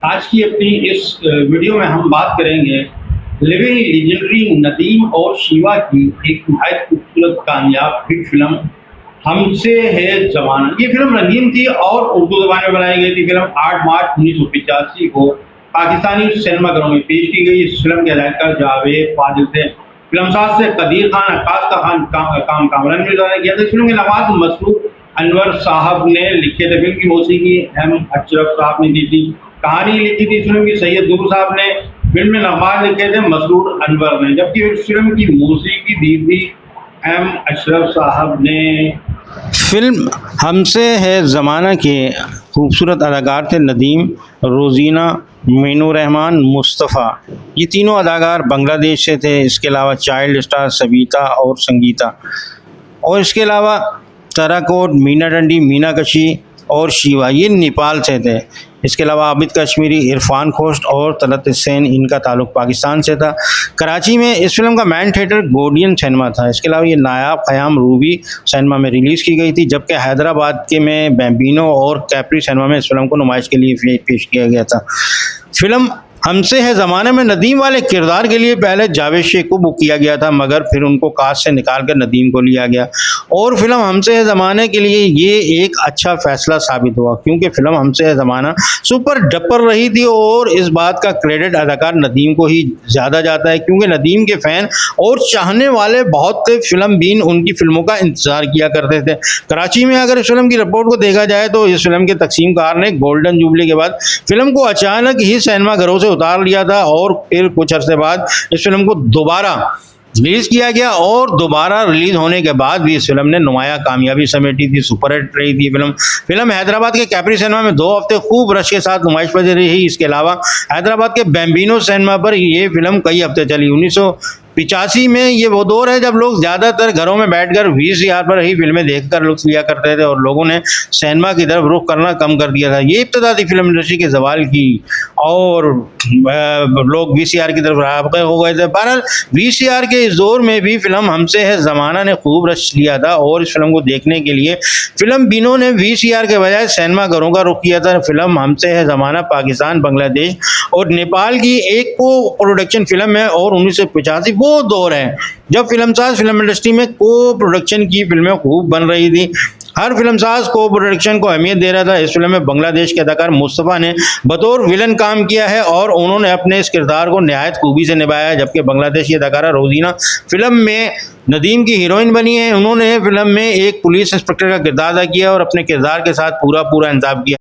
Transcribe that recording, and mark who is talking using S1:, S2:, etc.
S1: आज की अपनी इस वीडियो में हम बात करेंगे लिविंग लेजेंडरी नदीम और शिवा की एक निहायत खूबसूरत कामयाब हिट फिल्म हमसे है जमाना। ये फिल्म रंगीन थी और उर्दू ज़बान में बनाई गई थी। फिल्म 8 मार्च 1985 को पाकिस्तानी सिनेमाघरों में पेश की गई। इस फिल्म के अदाकार जावेद फाजिल थे। फिल्मसाज से कदीर खान, अक्कास खान, कामरान मिर्जा ने किया था। इस फिल्म के नवाज मसरूर अनवर साहब ने लिखे थे। फिल्म की मौसीकी एम अशरफ साहब ने दी थी। कहानी लिखी थी फिल्म की सैयद नूर साहब ने। फिल्म में नगमात लिखे थे मसरूर अनवर ने, जबकि इस फिल्म की मौसीकी दी थी एम अशरफ साहब ने।
S2: फिल्म हमसे है ज़माना के खूबसूरत अदाकार थे नदीम, रोज़ीना, मीनू रहमान, मुस्तफ़ा। ये तीनों अदाकार बांग्लादेश से थे। इसके अलावा चाइल्ड स्टार सबिता और संगीता, और इसके अलावा ताराकोट, मीना डंडी, मीनाकशी और शिवा ये नेपाल से थे। इसके अलावा आबिद कश्मीरी, इरफान खोस्ट और तलत हुसैन, इनका ताल्लुक़ पाकिस्तान से था। कराची में इस फिल्म का मैन थिएटर गोडियन सिनेमा था। इसके अलावा ये नायाब ख़याम रूबी सिनेमा में रिलीज़ की गई थी, जबकि हैदराबाद के में बैम्बिनो और कैप्री सिनेमा में इस फिल्म को नुमाइश के लिए पेश किया गया था। फिल्म हमसे है ज़माने में नदीम वाले किरदार के लिए पहले जावेद शेख को बुक किया गया था, मगर फिर उनको कास्ट से निकाल कर नदीम को लिया गया और फिल्म हमसे है ज़माने के लिए ये एक अच्छा फ़ैसला साबित हुआ, क्योंकि फ़िल्म हमसे है ज़माना सुपर डपर रही थी। और इस बात का क्रेडिट अदाकार नदीम को ही ज़्यादा जाता है, क्योंकि नदीम के फ़ैन और चाहने वाले बहुत थे। फिल्म बीन उनकी फ़िल्मों का इंतज़ार किया करते थे। कराची में अगर इस फिल्म की रिपोर्ट को देखा जाए तो इस फिल्म के तकसीमकार ने गोल्डन जुबली के बाद फिल्म को अचानक ही सिनेमा घरों से उतार लिया था और फिर कुछ अरसे बाद इस फिल्म को दोबारा रिलीज किया गया। और दोबारा रिलीज होने के बाद भी इस फिल्म ने नुमाया कामयाबी समेटी थी, सुपरहिट रही थी। फिल्म हैदराबाद के कैप्री सिनेमा में 2 हफ्ते खूब रश के साथ नुमाइश पर रही। इसके अलावा हैदराबाद के बैम्बिनो सिनेमा पर ये फिल्म कई हफ्ते चली। 1985 में ये वो दौर है जब लोग ज़्यादातर घरों में बैठकर VCR पर ही फिल्में देखकर लुत्फ लिया करते थे और लोगों ने सिनेमा की तरफ रुख करना कम कर दिया था। ये इब्तिदा थी फिल्म इंडस्ट्री के ज़वाल की और लोग VCR की तरफ राग़िब हो गए थे। बहरहाल VCR के इस दौर में भी फिल्म हमसे है ज़माना ने खूब रश लिया था और इस फिल्म को देखने के लिए फिल्म बिनों ने VCR के बजाय सिनेमा घरों का रुख किया था। फिल्म हमसे है ज़माना पाकिस्तान, बांग्लादेश और नेपाल की एक को प्रोडक्शन फिल्म है और 1985 वो दौर है जब फिल्मसाज फिल्म इंडस्ट्री में को प्रोडक्शन की फिल्में खूब बन रही थी। हर फिल्मसाज को प्रोडक्शन को अहमियत दे रहा था। इस फिल्म में बांग्लादेश के अदाकार मुस्तफ़ा ने बतौर विलन काम किया है और उन्होंने अपने इस किरदार को नहायत खूबी से निभाया है, जबकि बांग्लादेश की अदाकारा रोज़ीना फिल्म में नदीम की हीरोइन बनी है। उन्होंने फिल्म में एक पुलिस इंस्पेक्टर का किरदार अदा किया और अपने किरदार के साथ पूरा इंसाफ किया।